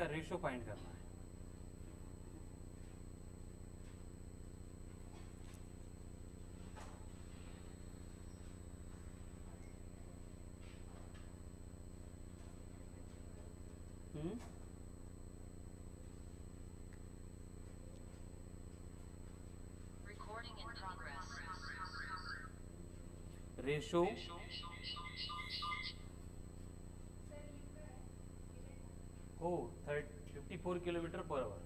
इसका ratio find करना है। Recording in progress. रेशो हो 54 किलोमीटर पर आवर।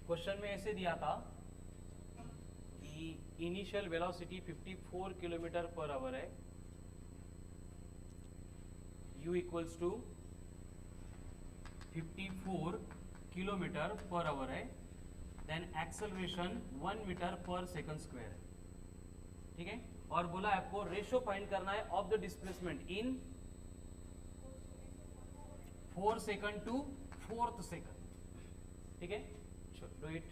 क्वेश्चन में ऐसे दिया था कि initial velocity 54 kilometre per hour है, u equals to 54 kilometre per hour है, then acceleration 1 metre per second square है, ठीक है। और बोला आपको रेशो फाइंड करना है of the displacement in 4 second to 4th second, ठीक है। चलो डू इट।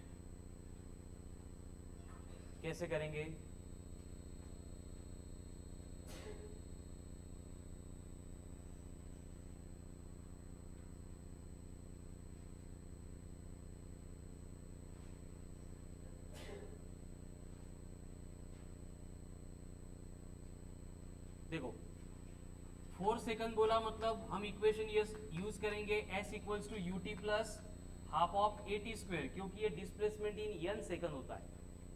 कैसे करेंगे? देखो 4 सेकंड बोला मतलब हम इक्वेशन यूज करेंगे s equals to U T plus half of A T square, क्योंकि ये डिस्प्लेसमेंट इन n सेकंड होता है।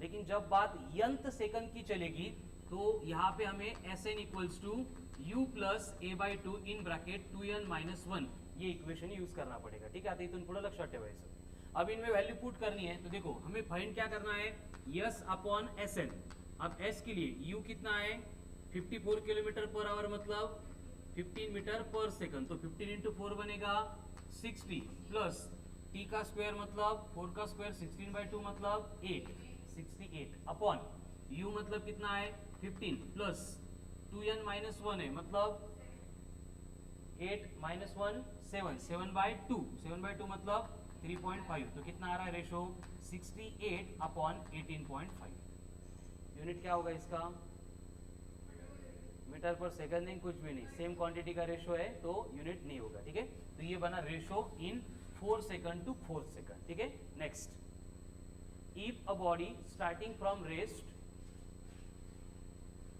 लेकिन जब बात nth सेकंड की चलेगी तो यहाँ पे हमें S N equals to U plus A by two in bracket 2n minus 1 ये इक्वेशन यूज करना पड़ेगा, ठीक है। आता इथून पुढे लक्षात ठेवायचं। अब इनमें वैल्यू पुट करनी है, तो देखो हमें फाइंड क्या करना है, यस अपॉन एस एन। अब एस के लिए u कितना है 54 किलोमीटर पर आवर मतलब 15 मीटर पर सेकंड, तो 15 इंटू 4 बनेगा 60 प्लस टी का स्क्वायर मतलब 4 का स्क्वायर 16 बाई 2 मतलब 8 68 अपॉन u मतलब कितना है 15 प्लस 2n माइनस 1 है मतलब 8 माइनस 1 7 7 बाई 2 7 बाई 2 मतलब 3.5, तो कितना आ रहा है रेशो 68 अपॉन 18.5। यूनिट क्या होगा इसका? मीटर पर सेकंड नहीं, कुछ भी नहीं, सेम क्वांटिटी का रेशो है तो यूनिट नहीं होगा, ठीक है। तो ये बना ratio in 4 second to 4th second, ठीक है। Next, if a body starting from rest,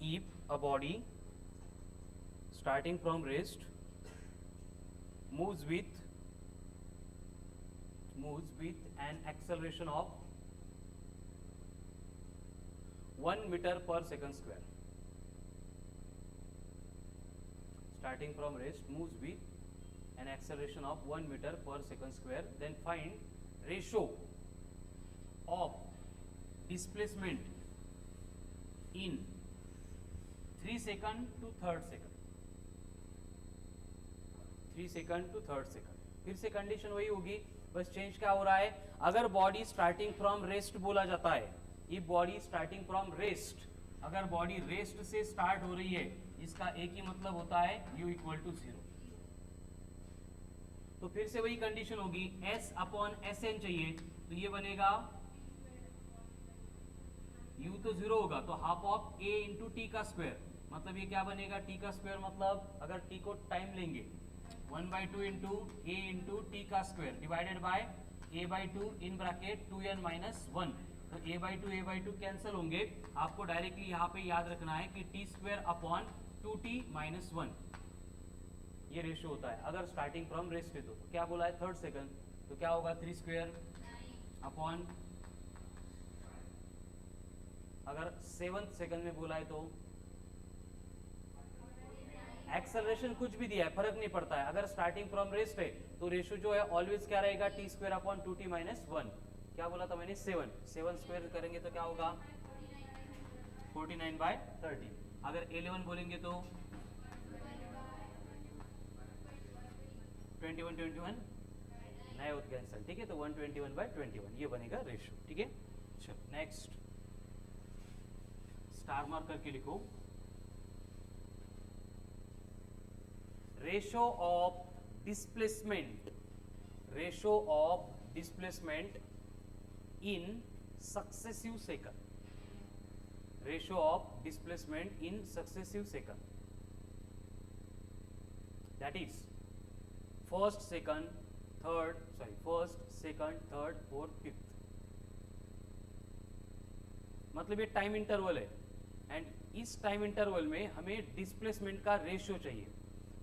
if a body starting from rest moves with an acceleration of 1 meter per second square, starting from rest moves with an acceleration of 1 meter per second square, then find ratio of displacement in 3 second to 3rd second, 3 second to 3rd second. फिर से condition वही होगी, बस change क्या हो रहा है, अगर बॉडी स्टार्टिंग फ्रॉम रेस्ट बोला जाता है, ये बॉडी स्टार्टिंग फ्रॉम रेस्ट, अगर बॉडी रेस्ट से स्टार्ट हो रही है इसका एक ही मतलब होता है u इक्वल टू 0। तो फिर से वही कंडीशन होगी, s अपॉन एस एन चाहिए, तो ये बनेगा u तो 0 होगा तो half of a into t का स्क्वायर, मतलब ये क्या बनेगा t का स्क्वायर, मतलब अगर t को टाइम लेंगे 1 by 2 into A into t का square divided by a by 2 in bracket 2n minus 1, तो ए बाई टू कैंसिल होंगे। आपको डायरेक्टली यहाँ पे याद रखना है कि T square upon 2t minus 1 ये रेशियो होता है अगर स्टार्टिंग फ्रॉम रेस्ट है। तो क्या बोला है 3rd सेकंड, तो क्या होगा 3 स्क्वायर अपॉन, अगर 7th सेकंड में बोला है तो एक्सेलरेशन कुछ भी दिया है फर्क नहीं पड़ता है, अगर स्टार्टिंग फ्रॉम रेस्ट है तो रेशियो जो है ऑलवेज क्या रहेगा T square upon 2t minus 1। क्या बोला था मैंने 7 स्क्वायर करेंगे तो क्या होगा 49 बाय 30, अगर 11 बोलेंगे तो 21 नए होते कैंसिल, ठीक है। तो 121 बाय 21 ये बनेगा रेशियो, ठीक है। चलो नेक्स्ट, स्टार मार्क करके लिखो, ratio of displacement in successive second, ratio of displacement in successive second, that is first second first second third fourth fifth, मतलब ये टाइम इंटरवल है एंड इस टाइम इंटरवल में हमें डिस्प्लेसमेंट का रेशियो चाहिए।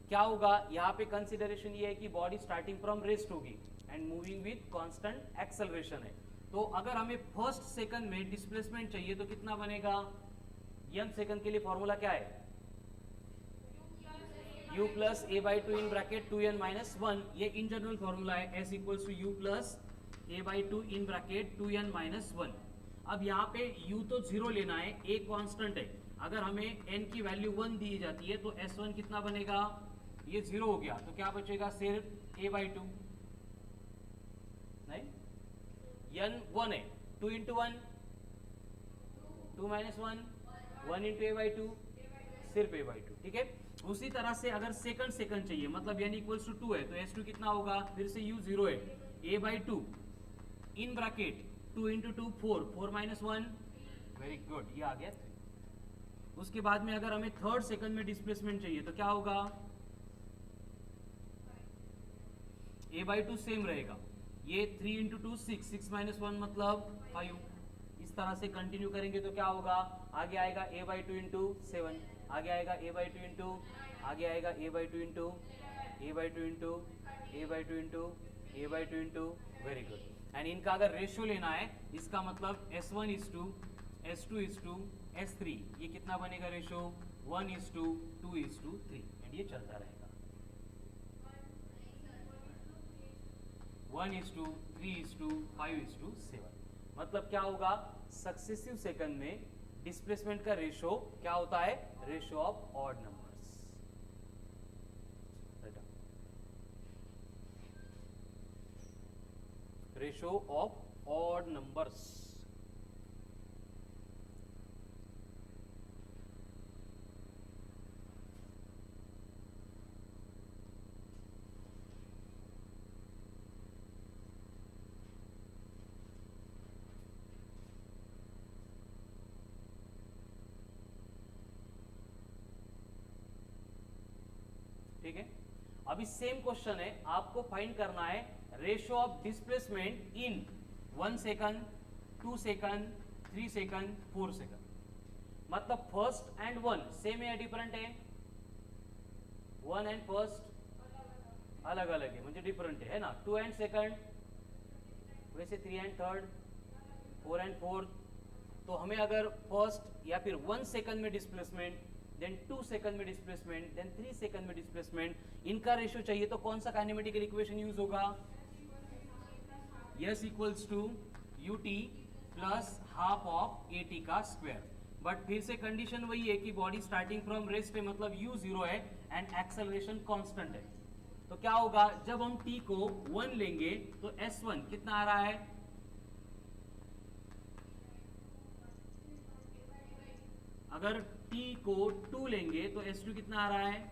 क्या होगा यहाँ पे कंसिडरेशन ये है कि बॉडी स्टार्टिंग फ्रॉम रेस्ट होगी and moving with constant acceleration है। तो अगर हमें फर्स्ट सेकंड में डिस्प्लेसमेंट चाहिए तो कितना बनेगा? n सेकंड के लिए फॉर्मूला क्या है? u plus A by two in bracket 2n minus 1, ये इन जनरल फॉर्मूला है। s equals to U plus A by two in bracket 2n minus 1। अब यहाँ पे u तो जीरो लेना है, a कांस्टेंट है। अगर हमें n की वैल्यू 1 दी जाती है तो s1 कितना बनेगा? ये जीरो हो गया, तो क्या बचेगा? सिर्फ a बाई टू। नहीं, n 1 है, 2 into 1 2 minus 1, 1 into A by to, सिर्फ a बाई टू। ठीक है, उसी तरह से अगर सेकंड चाहिए, मतलब n इक्वल्स टू 2 है, तो s2 कितना होगा? फिर से u जीरो है, a by two in bracket 2 into 2 4, 4 minus 1, very good, ये आ गया 3। उसके बाद में अगर हमें थर्ड सेकंड में डिस्प्लेसमेंट चाहिए तो क्या होगा? a बाई टू सेम रहेगा, ये 3 इंटू 2 6, 6 माइनस 1 मतलब 5। इस तरह से कंटिन्यू करेंगे तो क्या होगा? आगे आएगा a बाई टू इंटू 7, आगे आएगा a बाई टू इंटू, आगे आएगा a by two into, a by two into, a by two into, a by two into, very good. And इनका अगर रेशियो लेना है, इसका मतलब s1 is to, s2 is to, s3, ये कितना बनेगा ratio? 1 is to 2 is to 3, and ये चलता रहेगा। 1 is to 3 is to 5 is to 7, मतलब क्या होगा? सक्सेसिव सेकंड में डिस्प्लेसमेंट का रेशियो क्या होता है? Ratio of odd numbers. Ratio of odd numbers. ठीक है, अभी सेम क्वेश्चन है, आपको फाइंड करना है ratio of displacement in 1 second, 2 second, 3 second, 4 second. मतलब फर्स्ट एंड 1 सेम है या डिफरेंट है? 1 एंड फर्स्ट अलग अलग है, म्हणजे डिफरेंट है ना। 2 एंड सेकंड, वैसे 3 एंड थर्ड, 4 एंड फोर्थ। तो हमें अगर फर्स्ट या फिर 1 सेकंड में डिस्प्लेसमेंट, देन 2 सेकंड में डिस्प्लेसमेंट, देन 3 सेकंड में डिस्प्लेसमेंट, इनका रेशियो चाहिए तो कौन सा काइनेमेटिकल इक्वेशन यूज होगा? S equals to ut plus half of at का स्क्वायर। बट फिर से कंडीशन वही है कि बॉडी स्टार्टिंग फ्रॉम रेस्ट है, मतलब u जीरो है एंड एक्सेलरेशन कांस्टेंट है। तो क्या होगा? जब हम t को 1 लेंगे तो s1 कितना आ रहा है? अगर t को 2 लेंगे तो s2 कितना आ रहा है?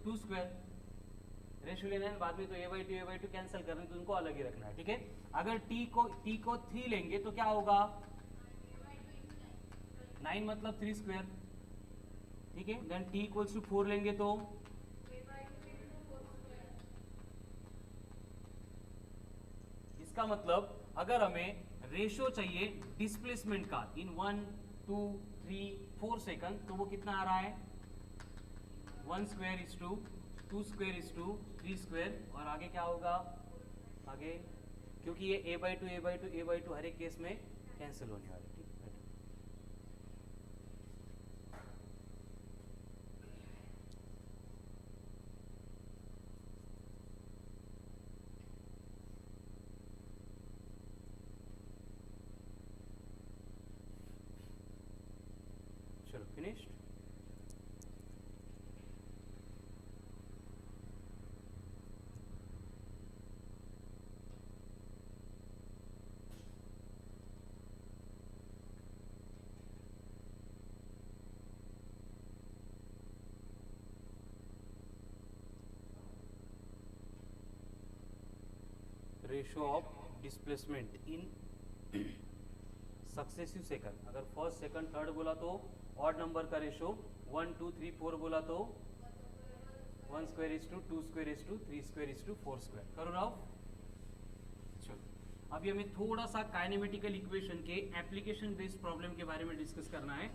2 स्क्वायर। रेशियो लेना है, बाद में तो a बाई टू कैंसिल करना है, तो उनको अलग ही रखना है। ठीक है, अगर t को 3 लेंगे तो क्या होगा? 9 मतलब 3 स्क्वायर। ठीक है, देन t इक्वल्स टू 4 लेंगे तो इसका मतलब अगर हमें रेशियो चाहिए डिस्प्लेसमेंट का इन 1, 2, 3, 4 सेकंड, तो वो कितना आ रहा है? 1 square is to 2 square is to 3 square. और आगे क्या होगा? आगे क्योंकि ये a बाई टू हर एक केस में कैंसिल होने वाले। ठीक है, चलो finished. Ratio of displacement in successive second, अगर फर्स्ट सेकंड थर्ड बोला तो ऑड नंबर का रेशो 1 2 3 4 बोला तो 1 square is to 2 square is to 3 square is to 4 square. करो राव। चलो अभी हमें थोड़ा सा काइनेमेटिकल इक्वेशन के एप्लीकेशन बेस्ड प्रॉब्लम के बारे में डिस्कस करना है।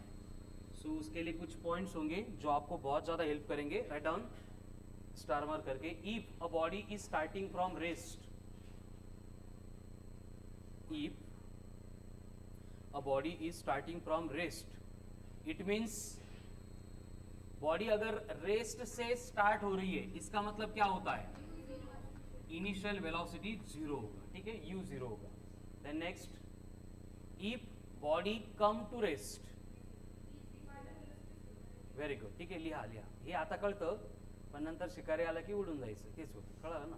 सो उसके लिए कुछ पॉइंट्स होंगे जो आपको बहुत ज्यादा हेल्प करेंगे। राइट डाउन स्टार मार्क करके। If a body is starting from rest, if a body is starting from rest, it means body अगर रेस्ट से स्टार्ट हो रही है, इसका मतलब क्या होता है? इनिशियल वेलोसिटी जीरो होगा, ठीक है, u जीरो होगा। Then next, if body come to rest, very good, ठीक आहे, लिहा लिहा, हे आता कळतं पण नंतर शिकारी आला की उडून जायचं, तेच होतं, कळलं ना?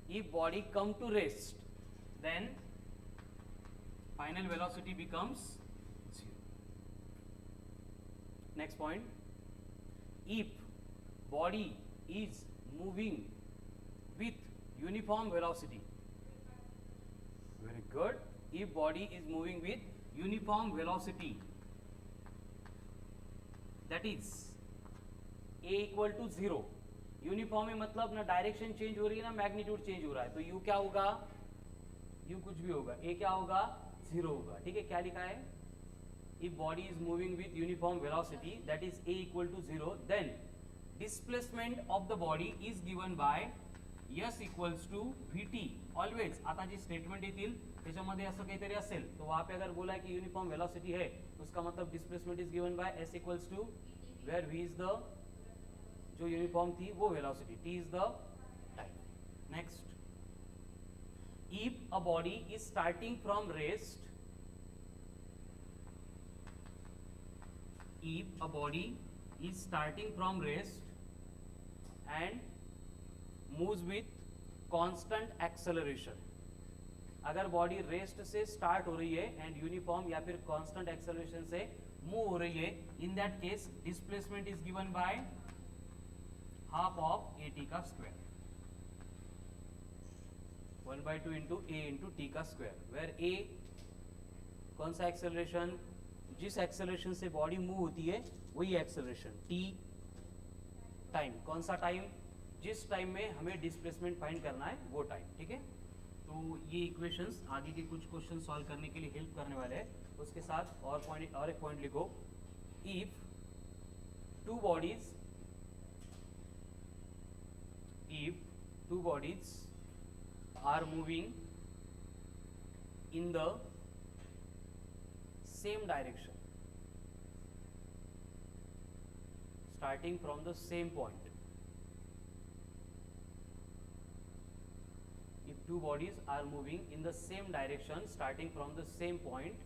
If body come to rest, then final velocity becomes zero. Next point, if body is moving with uniform velocity, very good, if body is moving with uniform velocity, that is a equal to 0, uniform में मतलब ना direction change हो रही है ना magnitude change हो रहा है, तो u क्या होगा? u कुछ भी होगा, a क्या होगा? 0 होगा, ठीक है। क्या लिखा है? if body is moving with uniform velocity, that is a equal to 0, then displacement of the body is given by s equals to vt always। आता जी स्टेटमेंट येतील त्याच्यामध्ये असं काहीतरी असेल तो वहां पे अगर बोला है कि यूनिफॉर्म वेलोसिटी है तो उसका मतलब displacement is given by s equals to where v is the जो यूनिफॉर्म थी वो velocity, t is the time. Next, if a body is starting from rest, if a body is starting from rest and moves with constant acceleration, अगर body rest से start हो रही है and uniform या फिर constant acceleration से move हो रही है, in that case displacement is given by half of A T का स्क्वायर, 1/2 इंटू ए इंटू टी का स्क्वायर, वेर ए कौन सा एक्सेलरेशन? जिस एक्सेलरेशन से बॉडी मूव होती है वही एक्सेलरेशन, टी टाइम, कौन सा टाइम? जिस टाइम में हमें डिस्प्लेसमेंट फाइंड करना है वो टाइम, ठीक है। तो ये इक्वेशंस आगे के कुछ क्वेश्चन सॉल्व करने के लिए हेल्प करने वाले हैं। उसके साथ और एक पॉइंट लिखो, if two bodies are moving in the same direction, starting from the same point, if two bodies are moving in the same direction starting from the same point,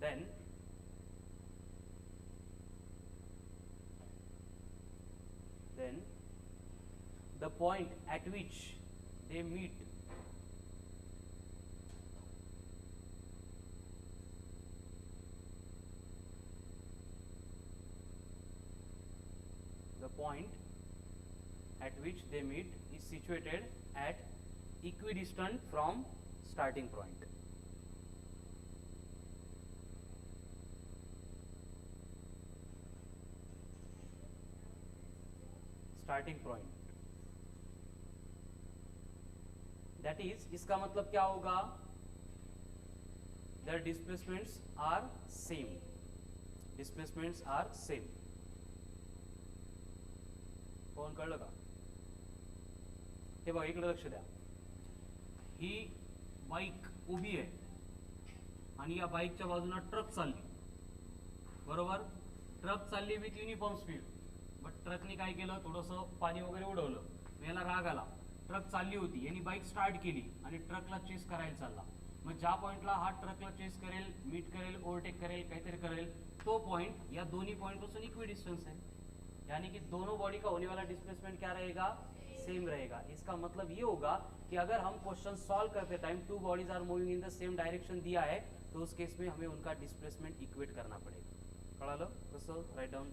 then the point at which they meet is situated at equidistant from starting point। starting point, that is, इसका मतलब क्या होगा? their displacements are same, कोण कळलं का? हे बघा इकडे लक्ष द्या, ही बाईक उभी आहे आणि या बाईकच्या बाजूला ट्रक चालली, बरोबर? ट्रक चालली विथ युनिफॉर्म स्पीड, बट ट्रकने काय केलं? थोडंसं पाणी वगैरे उडवलं, याला राग आला, ट्रक चालली होती, यांनी बाईक स्टार्ट केली आणि ट्रकला चेस करायला चालला। मग ज्या पॉइंटला हा ट्रकला चेस करेल, मीट करेल, ओव्हरटेक करेल, काहीतरी करेल, तो पॉइंट या दोन्ही पॉइंट पासून इक्वी डिस्टेंस है, यानी कि दोनों बॉडी का होने वाला डिस्प्लेसमेंट क्या रहेगा? सेम रहेगा। इसका मतलब ये होगा कि अगर हम क्वेश्चन सॉल्व करते time two bodies are moving in the same direction दिया है तो उस केस में हमें उनका डिस्प्लेसमेंट इक्वेट करना पड़ेगा। कळालं कसं? Write down,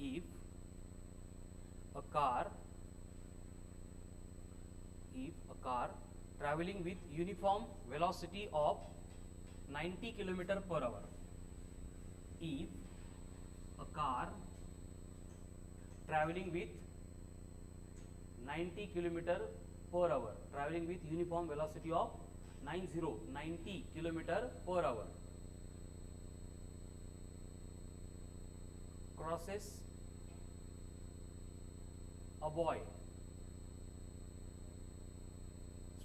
if a car traveling with uniform velocity of 90 km per hour. If a car traveling with 90 km per hour, traveling with uniform velocity of 90 km per hour, crosses a boy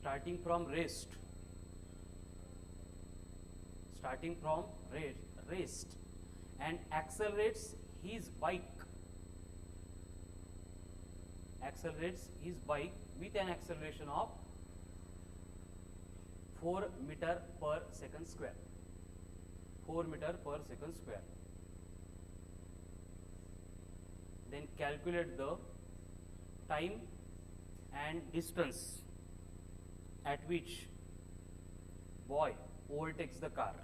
starting from rest and accelerates his bike with an acceleration of 4 meter per second square. 4 meter per second square. Then calculate the time and distance at which boy overtakes the car.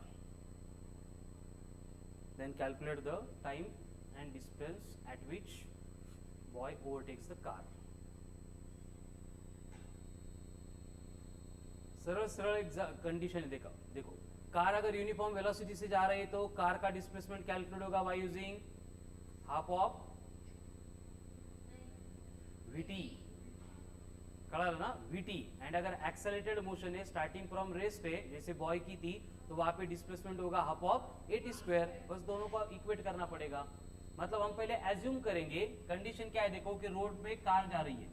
Then calculate the time and distance at which boy overtakes the car. सरल सरल condition है। देखो car अगर uniform velocity से जा रही है तो कार का डिस्प्लेसमेंट कैलकुलेट होगा by using half of VT, कड़ा ना वीटी। एंड अगर एक्सेलरेटेड मोशन है स्टार्टिंग फ्रॉम रेस्ट है जैसे बॉय की थी तो वहां पे डिस्प्लेसमेंट होगा हाफ ऑफ 80 स्क्वायर। बस दोनों को इक्वेट करना पड़ेगा। मतलब हम पहले एज्यूम करेंगे कंडीशन क्या है। देखो कि रोड पे कार जा रही है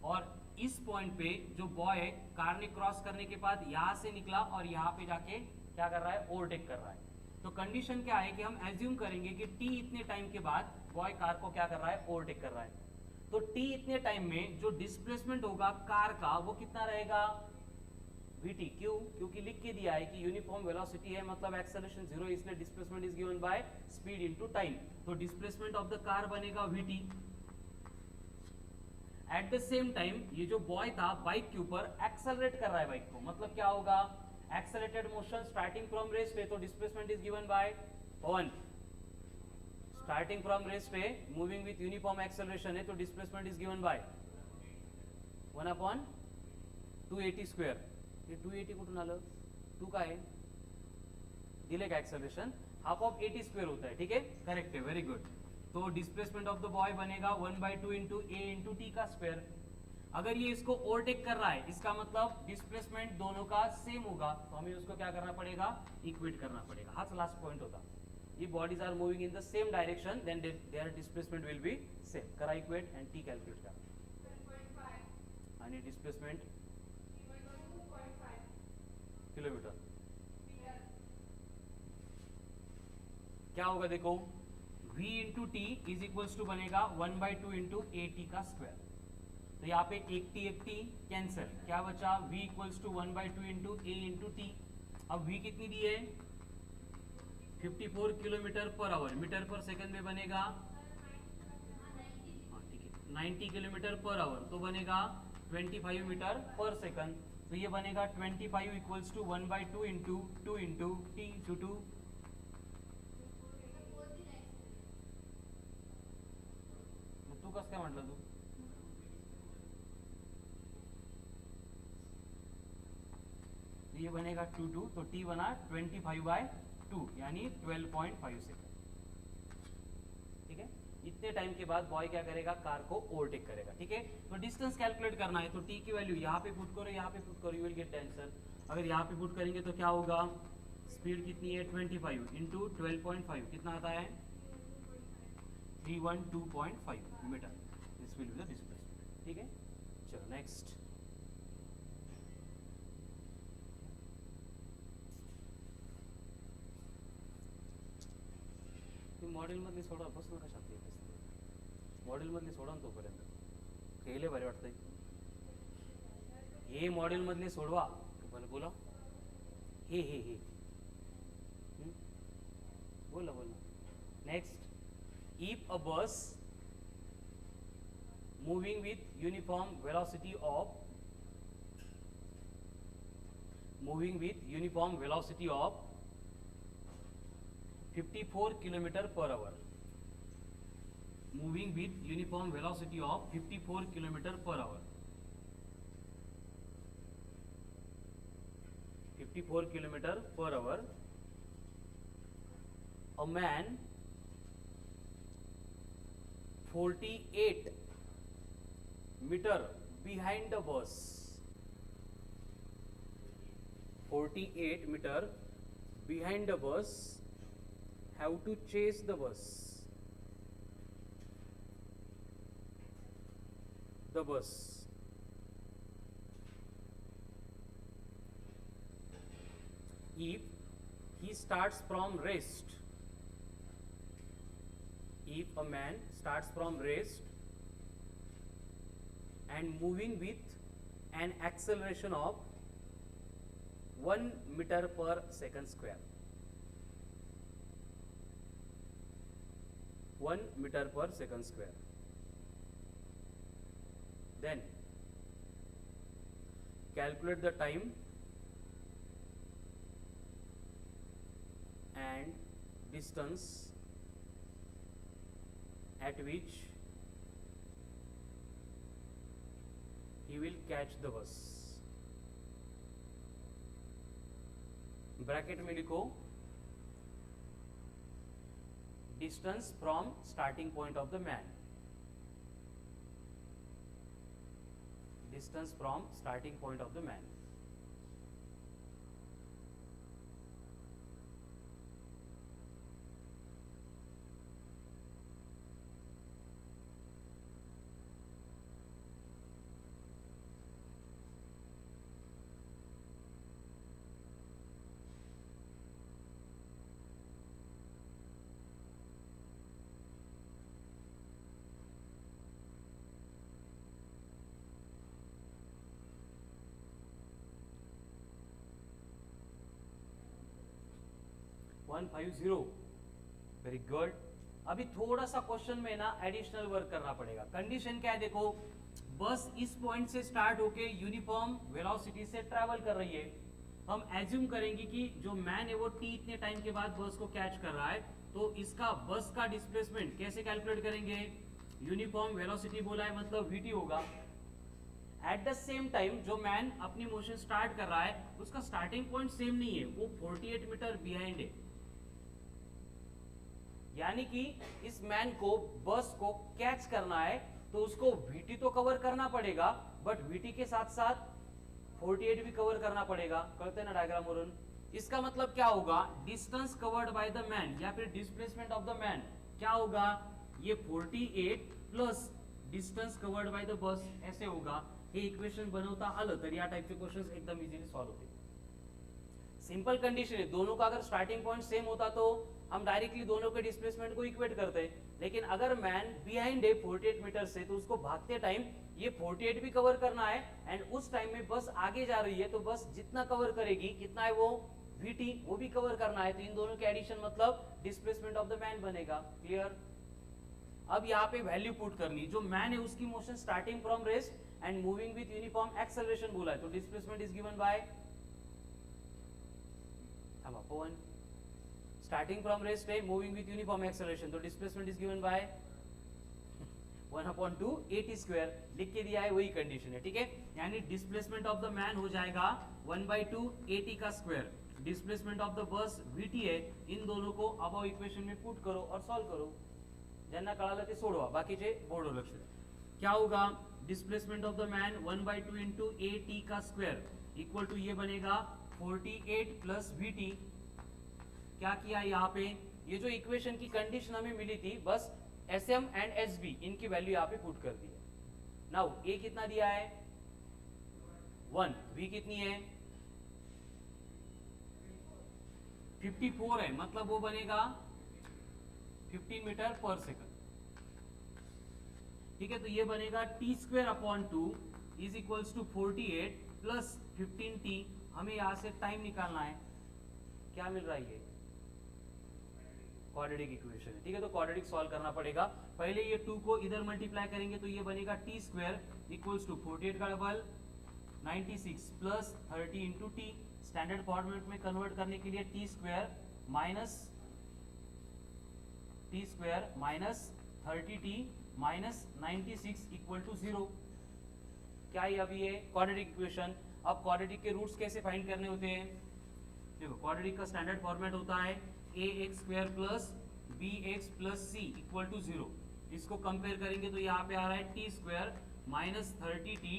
और इस पॉइंट पे जो बॉय कार ने क्रॉस करने के बाद यहां से निकला और यहां पे जाके क्या कर रहा है, ओवरटेक कर रहा है। तो कंडीशन क्या है कि हम एज्यूम करेंगे कि टी इतने टाइम के बाद बॉय कार को क्या कर रहा है, ओवरटेक कर रहा है। तो टी इतने टाइम में जो डिस्प्लेसमेंट होगा कार का वो कितना रहेगा, वीटी। क्यों? क्योंकि लिख के दिया है कि यूनिफॉर्म वेलोसिटी है मतलब एक्सेलरेशन 0, इसलिए displacement is given by speed into time. तो डिस्प्लेसमेंट ऑफ द कार बनेगा VT. At the same time ये जो बॉय था बाइक के ऊपर एक्सेलरेट कर रहा है बाइक को, मतलब क्या होगा, accelerated motion starting from rest है तो displacement is given by 1। Starting from rest है मूविंग विथ यूनिफॉर्म एक्सेलरेशन है तो displacement is given by 1/280 square. ये 280 कुठून आलं, 2 काय आहे, दिले का एक्सेलरेशन, हाफ ऑफ 80 स्क्वेअर होता है। ठीक है, करेक्ट है, वेरी गुड। तो डिस्प्लेसमेंट ऑफ द बॉय बनेगा 1/2 इंटू ए इंटू टी का स्क्वायर। अगर ये इसको ओवरटेक कर रहा है इसका मतलब डिस्प्लेसमेंट दोनों का सेम होगा, तो हमें उसको क्या करना पड़ेगा, इक्वेट करना पड़ेगा। हाच लास्ट पॉइंट होता। ये bodies are moving in the same direction then their displacement will be same. करा इक्वेट एंड टी कॅल्क्युलेट करा। आणि डिस्प्लेसमेंट किलोमीटर क्या होगा, देखो v into T is equals to बनेगा 1/2 इंटू ए टी का स्क्वायर। तो यहाँ पे एक टी कैंसिल, क्या बचा, v equals to 1/2 into A into T. अब v कितनी दी है, 54 kilometre per our, metre per second में बनेगा, हाँ ठीक है, 90 किलोमीटर पर आवर तो बनेगा 25 मीटर पर सेकंड। तो ये बनेगा 25 equals to 1/2 into 2 into T to 2। तू कस काय म्हटलं तू, ये बनेगा 2 तो टी बना 25/2 यानी 12.5 सेकंड। ठीक है, इतने टाइम के बाद बॉय क्या करेगा, कार को ओवरटेक करेगा। ठीक है, तो डिस्टेंस कैलकुलेट करना है तो टी की वैल्यू यहाँ पे पुट करो, यहाँ पे पुट करो, you will get the answer. अगर यहाँ पे पुट करेंगे तो क्या होगा, स्पीड कितनी है 25 इंटू 12.5 कितना आता है 312.5 metre. This will be the displacement. ठीक है, चलो नेक्स्ट। मॉडेल मधली सोडा, बस नका शांती, मॉडेल मधली सोडा तोपर्यंत खेळले बरे वाटतंय। हे मॉडेल मधले सोडवा, बोला हे बोला नेक्स्ट। इफ अ बस moving with uniform velocity of 54 kilometre per our, moving with uniform velocity of 54 kilometre per our 54 kilometer per hour. A man 48 meter behind the bus. 48 meter behind the bus have to chase the bus. The bus. If he starts from rest, if a man starts from rest and moving with an acceleration of 1 meter per second square, 1 meter per second square, then calculate the time and distance at which he will catch the bus. Bracket में लिखो distance from starting point of the man. Distance from starting point of the man. Very good. अभी थोड़ा सा question में ना additional work करना पड़ेगा. Condition क्या है देखो, बस इस पॉइंट से स्टार्ट होके यूनिफॉर्म वेलोसिटी से ट्रैवल कर रही है. हम एज्यूम करेंगे कि जो मैन है वो टी इतने टाइम के बाद बस को कैच कर रहा है, तो इसका बस का डिस्प्लेसमेंट कैसे कैलकुलेट करेंगे? यूनिफॉर्म वेलोसिटी बोला है मतलब वीटी होगा. एट द सेम टाइम जो मैन अपनी मोशन स्टार्ट कर रहा है उसका स्टार्टिंग पॉइंट सेम नहीं है, वो 48 मीटर बिहाइंड है. यानी कि इस मैन को बस को कैच करना है तो उसको वीटी तो कवर करना पड़ेगा, बट वीटी के साथ साथ 48 भी कवर करना पड़ेगा. करते हैं ना डायग्राम वरून. इसका मतलब क्या होगा? Distance covered by the man या फिर डिस्प्लेसमेंट ऑफ द मैन क्या होगा? ये 48 plus distance covered by the bus ऐसे होगा. हे इक्वेशन बनवता आलं तर या टाइपचे क्वेश्चंस एकदम इजीली सॉल्व होते. सिंपल कंडीशन है, दोनों का अगर स्टार्टिंग पॉइंट सेम होता तो हम डायरेक्टली दोनों के डिस्प्लेसमेंट को इक्वेट करते हैं. लेकिन अगर मैन बिहाइंड है 48 मीटर से, तो उसको भागते टाइम ये 48 भी कवर करना है, एंड उस टाइम में बस आगे जा रही है तो बस जितना कवर करेगी कितना है वो वीटी, वो भी कवर करना है. तो इन दोनों के एडिशन मतलब डिस्प्लेसमेंट ऑफ द मैन बनेगा. क्लियर? अब यहाँ पे वैल्यू पुट करनी. जो मैन है उसकी motion starting from rest and moving with uniform acceleration बोला है, तो displacement is given by starting from rest है, मूविंग विथ यूनिफॉर्म एक्सेलरेशन, तो displacement is given by 1/2 AT square. लिख के दिया है वही कंडीशन है. ठीक है, यानी डिस्प्लेसमेंट ऑफ द मैन हो जाएगा 1/2 AT का square. Displacement of the bus VT है. इन दोनों को अबव इक्वेशन में पुट करो और सॉल्व करो. ज्यांना कळालं ते सोडवा, बाकीचे बोर्डवर लक्ष द्या. क्या होगा? Displacement of the man 1/2 into AT का स्क्वायर इक्वल टू ये बनेगा 48 प्लस VT. क्या किया यहाँ पे? ये जो इक्वेशन की कंडीशन हमें मिली थी, बस SM एंड SB इनकी वैल्यू यहाँ पे पुट कर दी है. नाउ A कितना दिया है? 1. V कितनी है? 54 है, मतलब वो बनेगा 15 मीटर पर सेकंड. ठीक है, तो ये बनेगा t² is equals to 48 plus 15t. हमें यहां से टाइम निकालना है. क्या मिल रहा है? ये क्वाड्रेटिक इक्वेशन है. ठीक है, तो क्वाड्रेटिक सॉल्व करना पड़ेगा. पहले ये 2 को इधर मल्टीप्लाई करेंगे तो ये बनेगा t² इक्वल्स टू 48 का double 96 plus 30 into T. Standard format में कन्वर्ट करने के लिए t² minus 30t minus 96 equal to 0. क्या है अभी ये क्वाड्रेटिक इक्वेशन? अब क्वाड्रेटिक के रूट्स कैसे फाइंड करने होते हैं? देखो क्वाड्रेटिक का स्टैंडर्ड फॉर्मेट होता है a x square plus b x plus c equal to 0। इसको कंपेयर करेंगे तो यहाँ पे आ रहा है T square minus 30t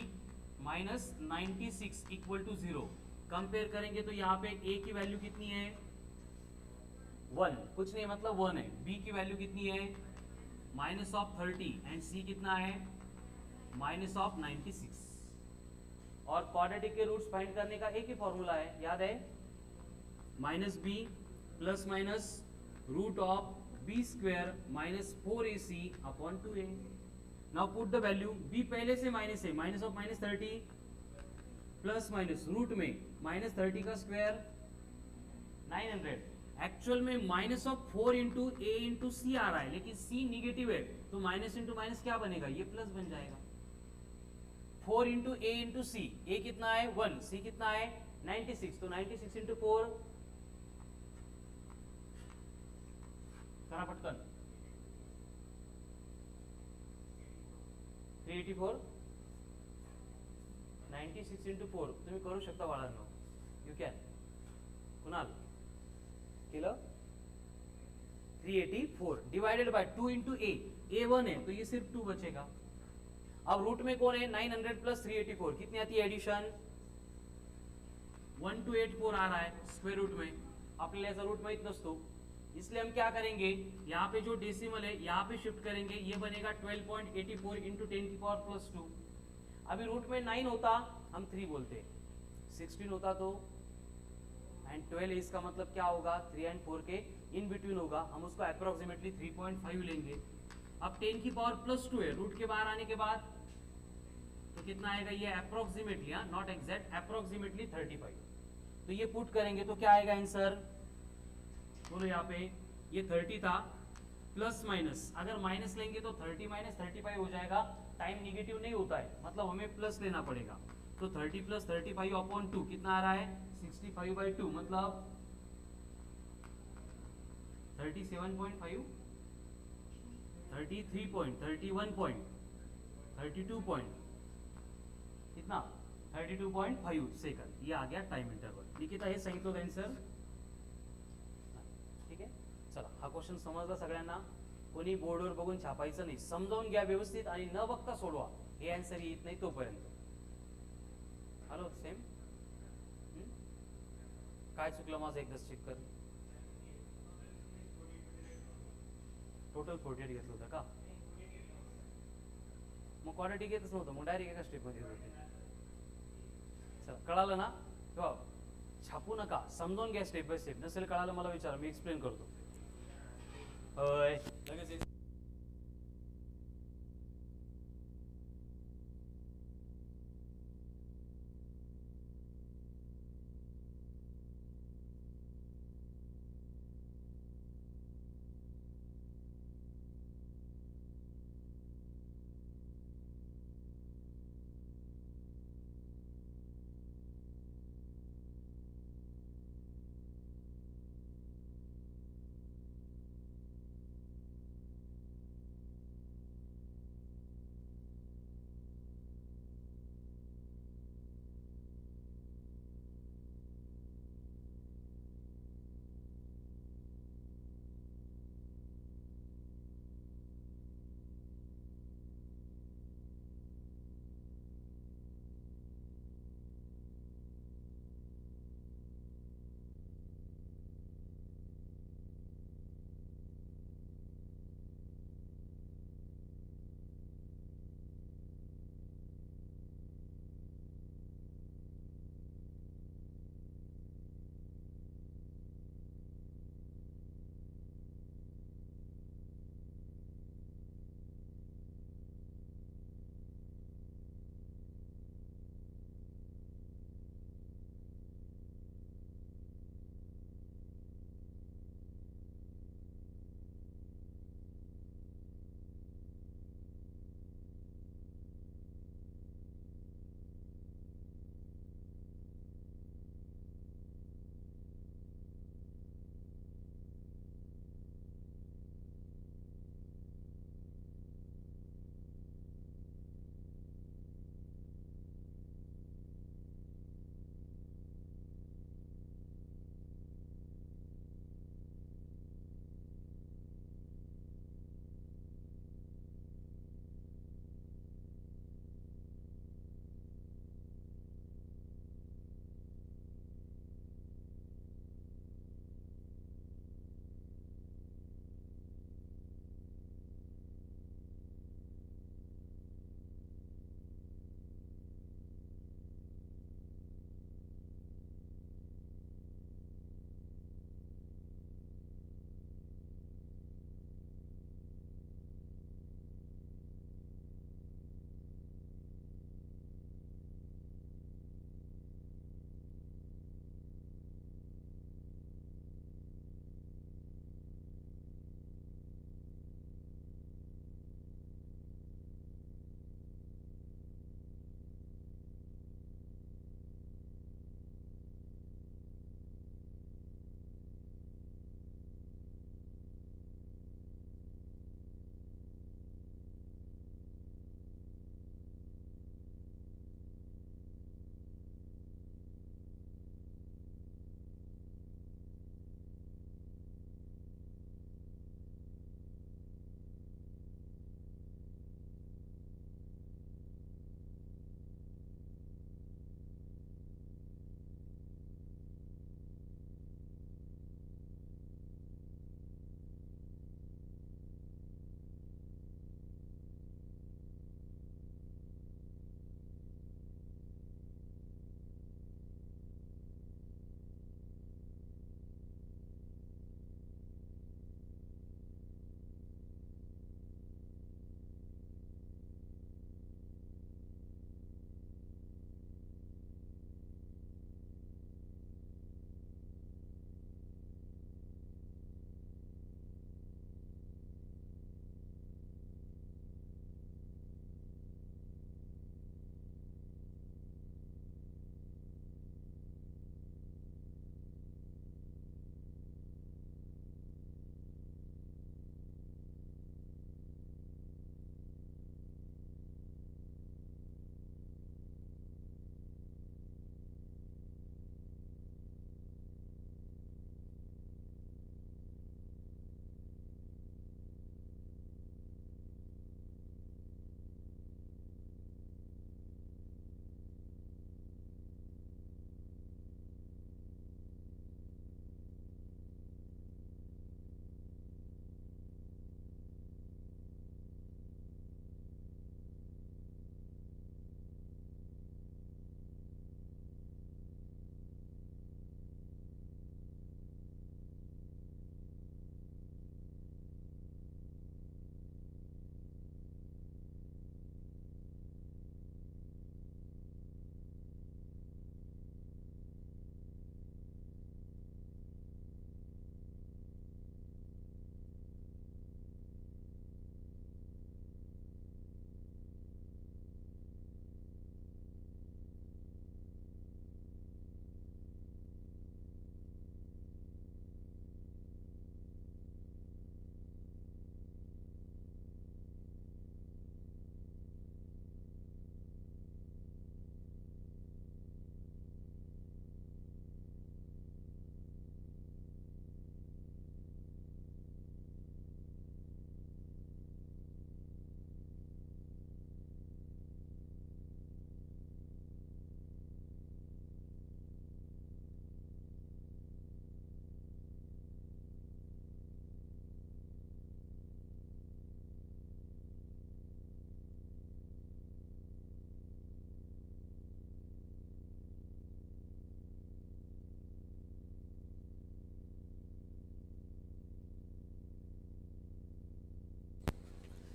minus 96 equal to 0। Compare करेंगे तो यहाँ पे a की वैल्यू कितनी है 1, कुछ नहीं मतलब 1 है। b की वैल्यू कितनी है माइनस ऑफ 30 एंड c कितना है माइनस ऑफ 96। और क्वाड्रेटिक के रूट्स फाइंड करने का एक ही फॉर्मूला है, याद है, minus B plus minus root of B square minus 4ac upon 2a। Now put the value, b पहले से माइनस है, minus of minus 30 plus minus root में माइनस 30 का स्क्वायर 900। एक्चुअल में minus of 4 into A into c आ रहा है, लेकिन c निगेटिव है तो माइनस इंटू माइनस क्या बनेगा, ये प्लस बन जाएगा। 4 इंटू ए इंटू सी, ए कितना है 1, सी कितना है 96, तो 96 इंटू 4 करा पटकन 384। 96 इंटू 4 तुम्ही करू शकता बाळांनो, यू कॅन। कुणाल केलं 384 डिवाइडेड बाय 2 इंटू ए 1 है तो ये सिर्फ 2 बचेगा। अब रूट में कौन है 900 प्लस 384, कितनी आती है एडिशन 1284 आ रहा है स्क्वायर रूट में। आपल्याला याचा रूट माहित नसतो, इसलिए हम क्या करेंगे, यहाँ पे जो डेसिमल है यहाँ पे शिफ्ट करेंगे, ये बनेगा 12.84 इंटू 10 की पावर प्लस 2। अभी रूट में 9 होता हम 3 बोलते, 16 होता तो एंड 12 इसका मतलब क्या होगा 3 एंड 4 के इन बिटवीन होगा, हम उसको अप्रोक्सीमेटली 3.5 लेंगे। अब 10 की पावर प्लस 2 है, रूट के बाहर आने के बाद तो कितना आएगा, ये अप्रोक्सीमेटली, नॉट एग्जैक्ट, अप्रोक्सीमेटली 35। तो ये पुट करेंगे तो क्या आएगा आंसर, बोलो यहाँ पे ये 30 था प्लस माइनस, अगर माइनस लेंगे तो 30 माइनस 35 हो जाएगा। टाइम निगेटिव नहीं होता है, मतलब हमें प्लस लेना पड़ेगा। तो 30 प्लस 35 अपॉन 2 कितना आ रहा है 65/2, मतलब 37.5, 33 पॉइंट, 31 पॉइंट, 32 पॉइंट, कितना 32.5 सेकंड, ये आ गया टाइम इंटरवल। निकिता हे सांगितलं होतं आन्सर, ठीक आहे। चला हा क्वेश्चन समजला सगळ्यांना, कोणी बोर्डवर बघून छापायचं नाही, समजावून घ्या व्यवस्थित आणि न बघता सोडवा, हे आन्सर येत नाही तोपर्यंत। हॅलो सेम काय चुकलं माझं एकदाच चेक कर। टोटल 48 घेतलं होतं का, मग क्वालिटी घेतच नव्हतं, मग डायरेक्ट एका स्टेप मध्ये होते। चला कळालं ना, हो छापू नका, समजावून घ्या स्टेप बाय स्टेप, नसेल कळालं मला विचारा, मी एक्सप्लेन करतो। लगेच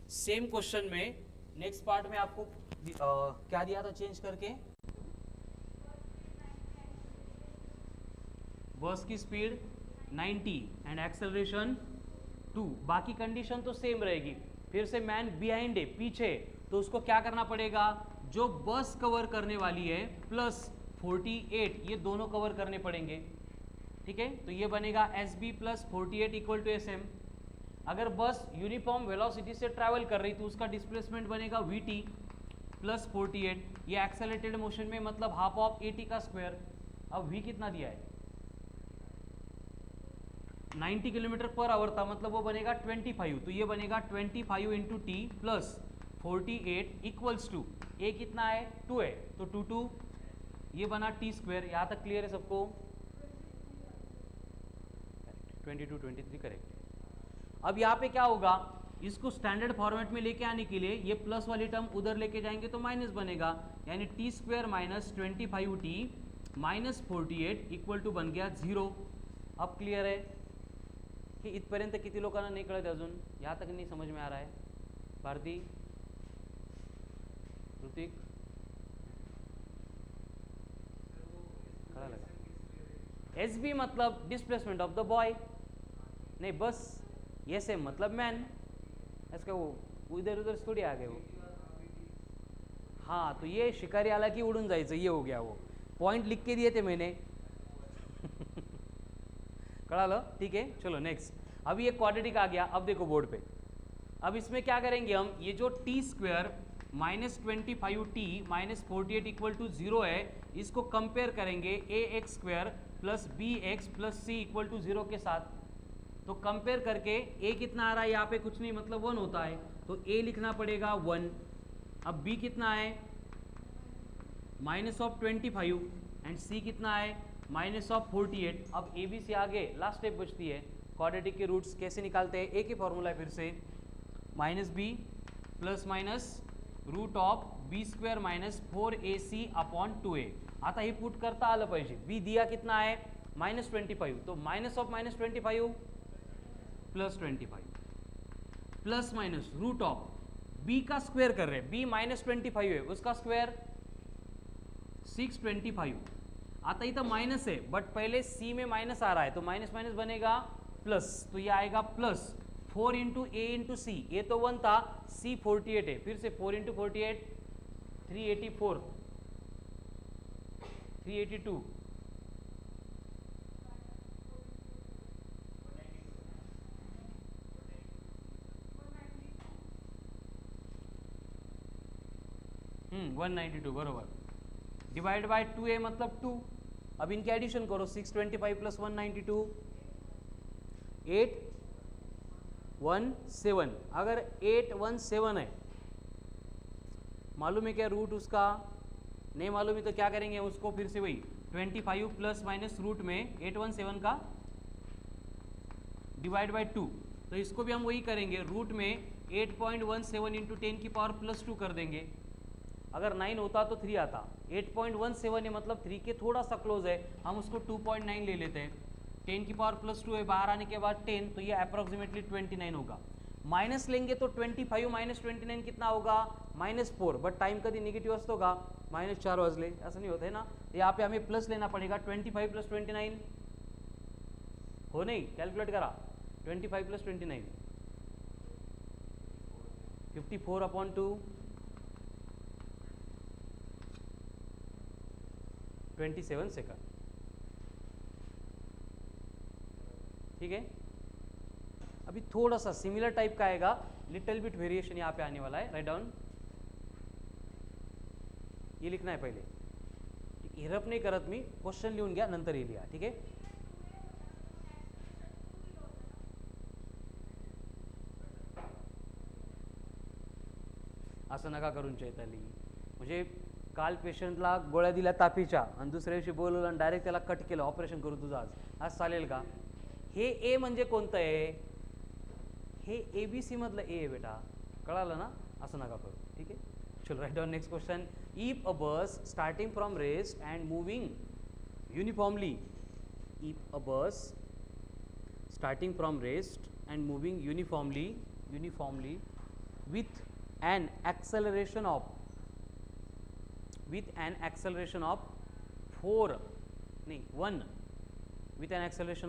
सेम क्वेश्चन में नेक्स्ट पार्ट में आपको क्या दिया था चेंज करके, बस की स्पीड 90 एंड एक्सेलरेशन 2, बाकी कंडीशन तो सेम रहेगी। फिर से मैन बिहाइंड है, पीछे, तो उसको क्या करना पड़ेगा, जो बस कवर करने वाली है प्लस 48, ये दोनों कवर करने पड़ेंगे। ठीक है, तो ये बनेगा SB plus 48 equal to SM। अगर बस यूनिफॉर्म वेलोसिटी से ट्रैवल कर रही तो उसका डिस्प्लेसमेंट बनेगा VT प्लस 48, ये एक्सेलरेटेड मोशन में मतलब हाफ ऑफ 80 का स्क्वायर। अब V कितना दिया है, 90 किलोमीटर पर आवर था, मतलब वो बनेगा 25, तो ये बनेगा 25 into t plus 48 equals to, a कितना है 2 है, तो 2 ये बना टी स्क्वायर। यहाँ तक क्लियर है सबको, 22 23 करेक्ट। अब यहाँ पे क्या होगा, इसको स्टैंडर्ड फॉर्मेट में लेके आने के लिए ये प्लस वाली टर्म उधर लेके जाएंगे तो माइनस बनेगा, यानी T square minus 25t minus 48 equal to बन गया 0। अब क्लियर है की इथपर्यंत किती लोकांना नाही कळत अजून, यहाँ तक नहीं समझ में आ रहा है, भारती, ऋतिक, कळालं का? SB मतलब डिस्प्लेसमेंट ऑफ द बॉय, नहीं बस SM मतलब मैन, इसका वो इधर उधर थोड़ी आ गए वो। हाँ, तो ये शिकारी आला की उड़ून जायचं, ये हो गया, वो पॉइंट लिख के दिए थे मैंने। कळालं, ठीक है, चलो नेक्स्ट। अभी ये क्वाड्रेटिक आ गया, अब देखो बोर्ड पे। अब इसमें क्या करेंगे हम, ये जो T square minus 25t minus 48 equal to 0 है, इसको कंपेयर करेंगे ax square plus bx plus c equal to 0 के साथ। तो कंपेयर करके a कितना आ रहा है, यहाँ पे कुछ नहीं मतलब 1 होता है, तो a लिखना पड़ेगा 1। अब b कितना है माइनस ऑफ 25 एंड c कितना है माइनस ऑफ 48। अब ए बी से आगे लास्ट स्टेप बचती है, क्वाड्रेटिक के रूट्स कैसे निकालते हैं, एक ही फॉर्मूला है फिर से, minus B plus minus root of B square minus 4ac upon 2a। आता हे पुट करता आलं पाहिजे, बी दिया कितना है माइनस 25, तो minus of minus 25 plus 25 plus minus root of B का स्क्वायर कर रहे हैं, बी माइनस 25 है, उसका स्क्वायर 625। आता इथं माइनस है बट पहले सी में माइनस आ रहा है, तो माइनस माइनस बनेगा प्लस, तो ये आएगा प्लस 4 इंटू ए इंटू सी, ए तो 1 था, सी 48 है, फिर से 4 इंटू 48 384 382 192 बरोबर, डिवाइड बाय 2a मतलब 2। अब इनके एडिशन करो, 625 प्लस 192 817। अगर 817 है, मालूम है क्या रूट उसका, नहीं मालूम है तो क्या करेंगे उसको, फिर से वही 25 प्लस माइनस रूट में 817 का डिवाइड बाय 2, तो इसको भी हम वही करेंगे, रूट में 8.17 इंटू 10 की पावर प्लस 2 कर देंगे। अगर 9 होता तो 3 आता, 8.17 है मतलब 3 के थोड़ा सा क्लोज है, हम उसको 2.9 ले लेते हैं, 10 की पावर प्लस 2 है, बाहर आने के बाद 10, तो ये अप्रोक्सीमेटली 29 होगा। माइनस लेंगे तो 25 माइनस 29 कितना होगा -4, बट टाइम कभी निगेटिव असतो का, -4 वाजले, ऐसा नहीं होता है ना, यहाँ पे हमें प्लस लेना पड़ेगा, 25 प्लस 29 हो नहीं, कैलकुलेट करा, 25 प्लस 29 54 अपॉन 2 27 सेकंड। ठीक है, अभी थोड़ा सा सिमिलर टाइप का आएगा, लिटिल बिट वेरिएशन यहाँ पे आने वाला है, राइट डाउन, ये लिखना है पहले, हिरप नहीं करत मी, क्वेश्चन लिहून घ्या, नंतर हे लिहा, ठीक है। असं नका करून चैताली, म्हणजे काल पेशंटला गोळ्या दिल्या तापीच्या आणि दुसऱ्या दिवशी बोलवलं आणि डायरेक्ट त्याला कट केलं, ऑपरेशन करू तुझं आज चालेल का? हे ए म्हणजे कोणतं आहे, हे ABC मधलं ए आहे बेटा, कळालं ना, असं नका करू, ठीक आहे। चलो write down next question, if a bus starting from rest and moving uniformly, if a bus starting from rest and moving uniformly with an acceleration of 1 with an acceleration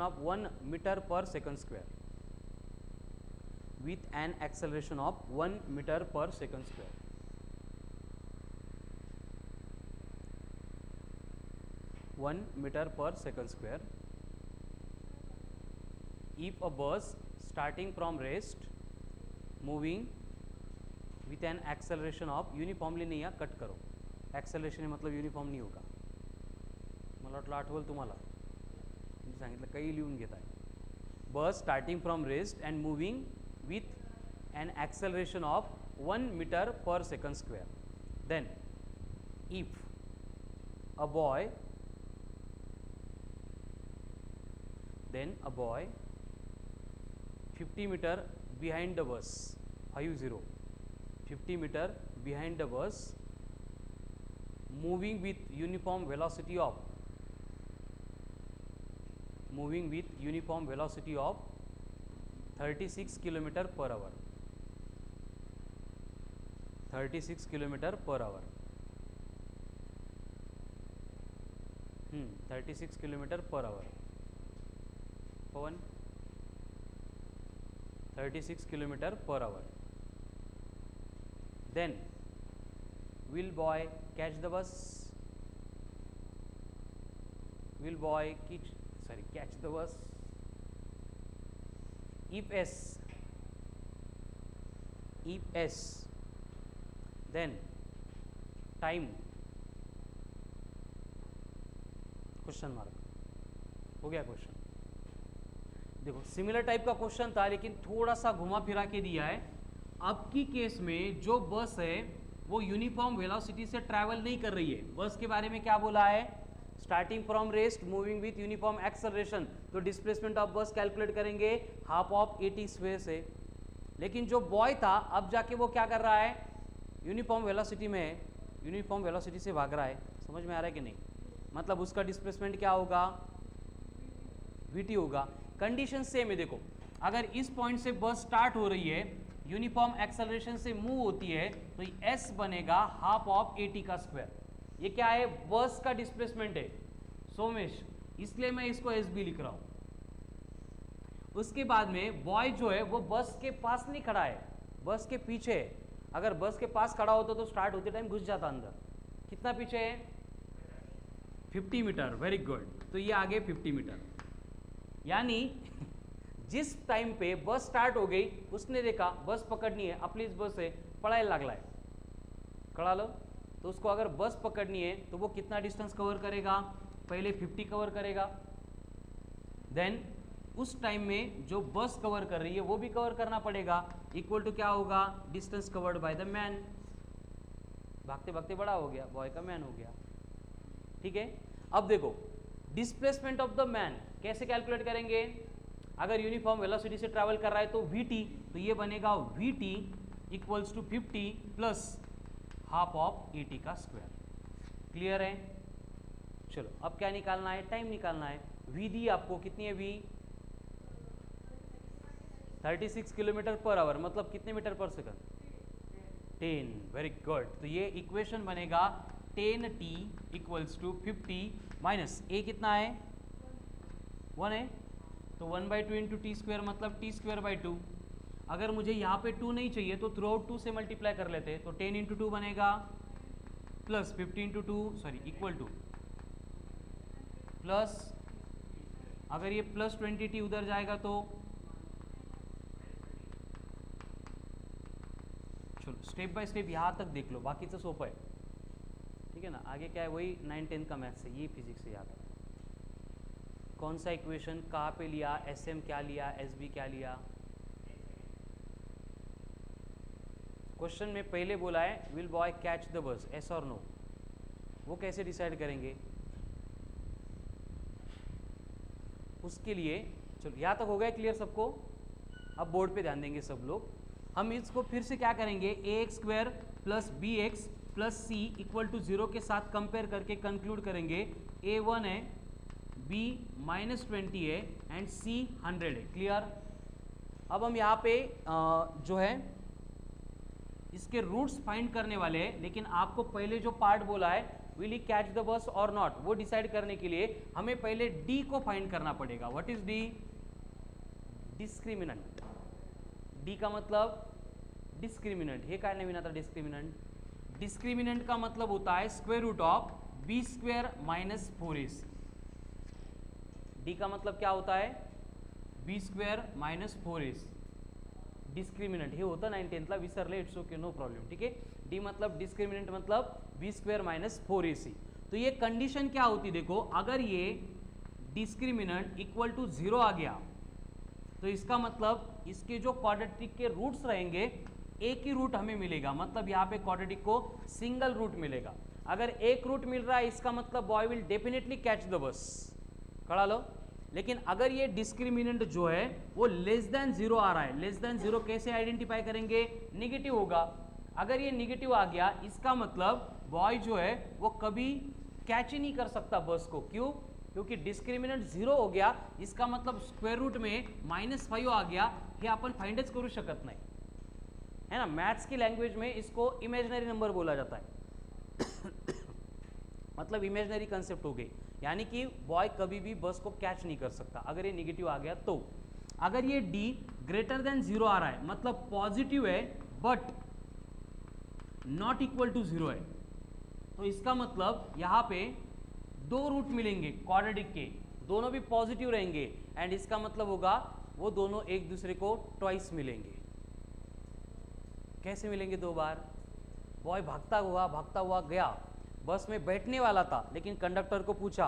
of 1 meter per second square, with an acceleration of 1 meter per second square. If a bus starting from rest moving with an acceleration of uniformly नहीं या cut करो, acceleration मतलब uniform नहीं होगा, मला वाटलं आठवल तुम्हाला, मी सांगितलं काही लिहून घेत आहे. बस starting from rest and moving with an acceleration of 1 meter per second square. Then if a boy 50 meter behind the bus, 50 meter behind the bus, moving with uniform velocity of 36 km per hour. 36 km per hour. 36 km per hour. Pawan, 36 km per hour. Then will boy catch the bus? Will boy catch the bus? If S, then time question mark हो गया question. देखो similar type का question था लेकिन थोड़ा सा घुमा फिरा के दिया है. अब की केस में जो बस है वो यूनिफॉर्म वेलोसिटी से ट्रैवल नहीं कर रही है. बस के बारे में क्या बोला है? Starting from rest moving with uniform acceleration. तो डिस्प्लेसमेंट ऑफ बस कैलकुलेट करेंगे हाफ ऑफ AT स्क्वायर से. लेकिन जो बॉय था अब जाके वो क्या कर रहा है? यूनिफॉर्म वेलोसिटी में यूनिफॉर्म वेलोसिटी से भाग रहा है. समझ में आ रहा है कि नहीं? मतलब उसका डिस्प्लेसमेंट क्या होगा? VT होगा. कंडीशन सेम है. देखो अगर इस पॉइंट से बस स्टार्ट हो रही है, यूनिफॉर्म एक्सेलरेशन से मूव होती है, तो S बनेगा हाफ ऑफ AT का स्क्वायर. ये क्या है? बस का डिस्प्लेसमेंट है सोमेश, इसलिए मैं इसको SB लिख रहा हूं. उसके बाद में बॉय जो है वो बस के पास नहीं खड़ा है, बस के पीछे है. अगर बस के पास खड़ा होता तो स्टार्ट होते टाइम घुस जाता अंदर. कितना पीछे है? 50 मीटर. Very good. तो ये आगे 50 मीटर. यानी जिस टाइम पे बस स्टार्ट हो गई उसने देखा बस पकड़नी है, आपलीच बस है, पळायला लागलाय, कळालं? तो उसको अगर बस पकड़नी है तो वो कितना डिस्टेंस कवर करेगा? पहले 50 कवर करेगा. देन उस टाइम में जो बस कवर कर रही है वो भी कवर करना पड़ेगा. इक्वल टू क्या होगा? Distance covered by the man. भागते भागते बड़ा हो गया, बॉय का मैन हो गया. ठीक है. अब देखो डिस्प्लेसमेंट ऑफ द मैन कैसे कैलकुलेट करेंगे? अगर यूनिफॉर्म वेलोसिटी से ट्रैवल कर रहा है तो VT, तो ये बनेगा VT equals to 50 plus half of AT का स्क्वायर. क्लियर है? चलो अब क्या निकालना है? टाइम निकालना है. V दी आपको, कितनी है V? 36 किलोमीटर पर आवर, मतलब कितने metre per second? 10. Very good. तो ये इक्वेशन बनेगा 10t equals to 50 minus A कितना है? 1 है, तो 1/2 इंटू टी स्क्वायर मतलब t स्क्वायर बाई 2. अगर मुझे यहाँ पे 2 नहीं चाहिए तो थ्रू आउट 2 से मल्टीप्लाई कर लेते हैं. तो 10 इंटू 2 बनेगा plus 50 into 2 equal two plus, अगर ये प्लस 20t उधर जाएगा तो चलो स्टेप बाय स्टेप यहाँ तक देख लो, बाकीचं सोपं है. ठीक है ना? आगे क्या है? वही 9-10 का मैथ्स है, ये फिजिक्स से याद है. कौन सा इक्वेशन कहाँ पे लिया, SM क्या लिया, SB क्या लिया. क्वेश्चन में पहले बोला है will boy catch the bus, S और नो. वो कैसे डिसाइड करेंगे? उसके लिए चलो यहाँ तक हो गया क्लियर सबको. अब बोर्ड पे ध्यान देंगे सब लोग. हम इसको फिर से क्या करेंगे? AX square plus BX plus C equal to 0 के साथ कंपेयर करके कंक्लूड करेंगे A1 है, B -20 है एंड C 100 है. क्लियर? अब हम यहाँ पे जो है इसके रूट्स फाइंड करने वाले हैं, लेकिन आपको पहले जो पार्ट बोला है will he catch the bus और नॉट, वो डिसाइड करने के लिए हमें पहले डी को फाइंड करना पड़ेगा. What is D? Discriminant. D का मतलब डिस्क्रिमिनंट. हे काय नवीन आता डिस्क्रिमिनंट? डिस्क्रिमिनंट का मतलब होता है square root of B square minus 4ac. D का मतलब क्या होता है? B square minus 4ac. Discriminant हे होतं 9th ला, विसरले, इट्स ओके, नो प्रॉब्लेम. ठीक है. डी मतलब डिस्क्रिमिनंट मतलब बी स्क्वेयर माइनस 4ac. तो ये कंडीशन क्या होती, देखो, अगर ये डिस्क्रिमिनंट इक्वल टू 0 आ गया तो इसका मतलब इसके जो क्वाड्रेटिक के रूट्स रहेंगे एक ही रूट हमें मिलेगा, मतलब यहाँ पे क्वाड्रेटिक को सिंगल रूट मिलेगा. अगर एक रूट मिल रहा है इसका मतलब boy will definitely catch the bus. कड़ा लो. लेकिन अगर ये डिस्क्रिमिनेंट जो है वो लेस देन 0 आ रहा है, लेस देन 0 कैसे आइडेंटिफाई करेंगे? निगेटिव होगा. अगर ये निगेटिव आ गया इसका मतलब बॉय जो है वो कभी कैच ही नहीं कर सकता बस को. क्यों? क्योंकि डिस्क्रिमिनेंट 0 हो गया, इसका मतलब स्क्वायर रूट में -5 आ गया, हे आपण फाइंडच करू शकत नाही, है ना. मैथ्स की लैंग्वेज में इसको इमेजिनरी नंबर बोला जाता है. मतलब इमेजिनरी कंसेप्ट हो गई, यानी कि बॉय कभी भी बस को कैच नहीं कर सकता अगर ये निगेटिव आ गया तो. अगर ये डी ग्रेटर देन 0 आ रहा है मतलब पॉजिटिव है बट नॉट इक्वल टू 0 है, तो इसका मतलब यहाँ पे दो रूट मिलेंगे क्वाड्रेटिक के, दोनों भी पॉजिटिव रहेंगे, एंड इसका मतलब होगा वो दोनों एक दूसरे को ट्वाइस मिलेंगे. कैसे मिलेंगे? 2 बार. बॉय भागता हुआ गया, बस में बैठने वाला था, लेकिन कंडक्टर को पूछा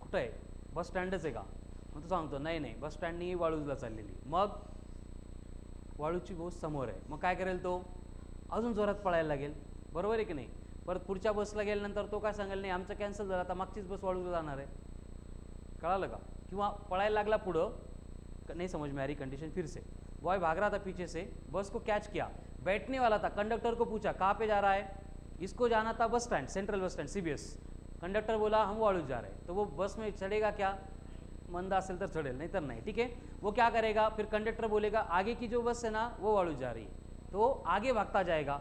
कुठं आहे? बस स्टँडच आहे का? मग तो सांगतो नाही नाही, बस स्टँड नाही, वाळूजला चाललेली. मग वाळूची बस समोर आहे, मग काय करेल तो? अजून जोरात पळायला लागेल, बरोबर आहे की नाही. परत पुढच्या बसला गेल्यानंतर तो काय सांगेल? नाही, आमचं कॅन्सल झालं, आता मागचीच बस वाळूला जाणार आहे. कळालं का? किंवा पळायला लागला पुढं, नहीं समझ में आ रही कंडीशन, फिर से बॉय भाग रहा था पीछे से, बस को कैच किया, बैठने वाला था, कंडक्टर को पूछा कहाँ पे जा रहा है? इसको जाना था bus stand, central bus stand CBS. Conductor बोला हम वाळूज जा रहे हैं, तो वो बस में चढ़ेगा क्या? मंदा असेल तर चढ़ेल, नहीं तर नहीं. ठीक है. वो क्या करेगा? फिर कंडक्टर बोलेगा आगे की जो बस है ना वो वाळूज जा रही है, तो वो आगे भागता जाएगा,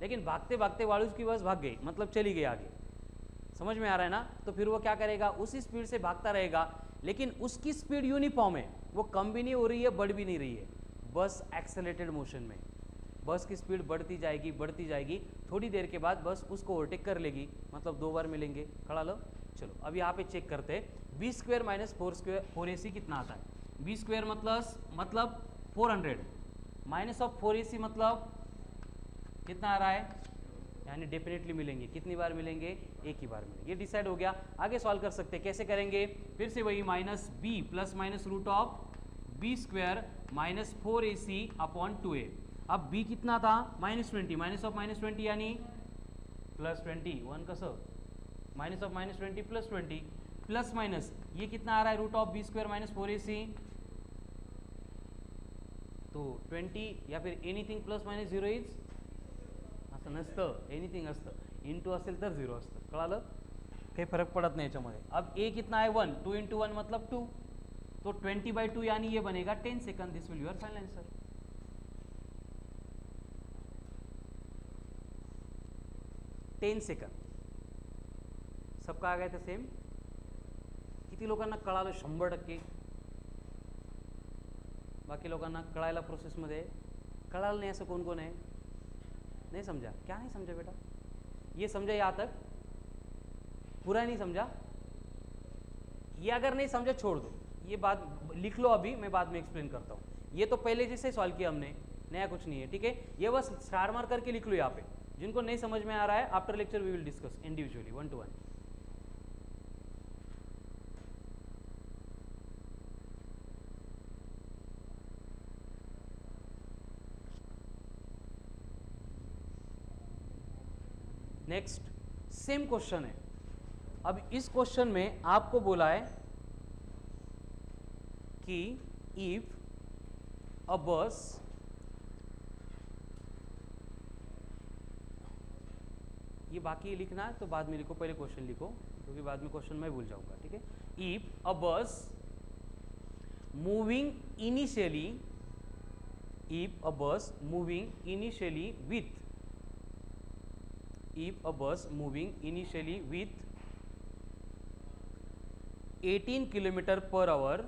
लेकिन भागते भागते वाळूज की बस भाग गई, मतलब चली गई आगे. समझ में आ रहा है ना. तो फिर वो क्या करेगा? उसी स्पीड से भागता रहेगा, लेकिन उसकी स्पीड यूनिफॉर्म है, वो कम भी नहीं हो रही है, बढ़ भी नहीं रही है. बस एक्सेलरेटेड मोशन में, बस की स्पीड बढ़ती जाएगी, थोड़ी देर के बाद बस उसको ओवरटेक कर लेगी, मतलब 2 बार मिलेंगे. खड़ा लो. चलो अब यहाँ पे चेक करते हैं. बी स्क्वायर माइनस 4ac कितना आता है? बी स्क्वायर मतलब 400 माइनस ऑफ 4ac मतलब कितना आ रहा है? यानी डेफिनेटली मिलेंगे. कितनी बार मिलेंगे? एक ही बार मिलेंगे. ये डिसाइड हो गया. आगे सॉल्व कर सकते हैं. कैसे करेंगे? फिर से वही minus B plus minus root of B square minus 4ac upon 2a. अब b कितना था? -20, माइनस ऑफ -20 यानी +20. 1 कसं? माइनस ऑफ -20 +20 प्लस माइनस ये कितना आ रहा है? Root of B square minus 4ac, तो 20 या फिर एनीथिंग प्लस मायनस 0 इज, असं नसतं, एनीथिंग असतं, इंटू असेल तर 0 असतं. कळालं? काही फरक पडत नाही याच्यामध्ये. अब a कितना है? 1. 2 × 1 मतलब 2, तो 20/2 यानी ये बनेगा 10 second. This will your final answer. 10 second. सबका आ गया था सेम? किती लोकांना कळालं? 100%. बाकी लोकांना कळायला प्रोसेसमध्ये कळालं नहीं, ऐसा कौन कौन है? नहीं समझा? क्या नहीं समझा बेटा? ये समझा यहाँ तक? पूरा नहीं समझा? ये अगर नहीं समझा छोड़ दो, ये बात लिख लो अभी, मैं बाद में एक्सप्लेन करता हूँ. ये तो पहले जैसे सॉल्व किया हमने, नया कुछ नहीं है. ठीक है. ये बस स्टार मार करके लिख लो यहाँ पे. जिनको नहीं समझ में आ रहा है after lecture we will discuss individually 1 to 1. Next same question है. अब इस क्वेश्चन में आपको बोला है कि इफ अ बस ये बाकी लिखना है तो बाद में लिखो, पहले क्वेश्चन लिखो क्योंकि बाद में क्वेश्चन मैं भूल जाऊंगा. ठीक है. इफ अ बस moving initially if a bus moving initially with 18 kilometer per hour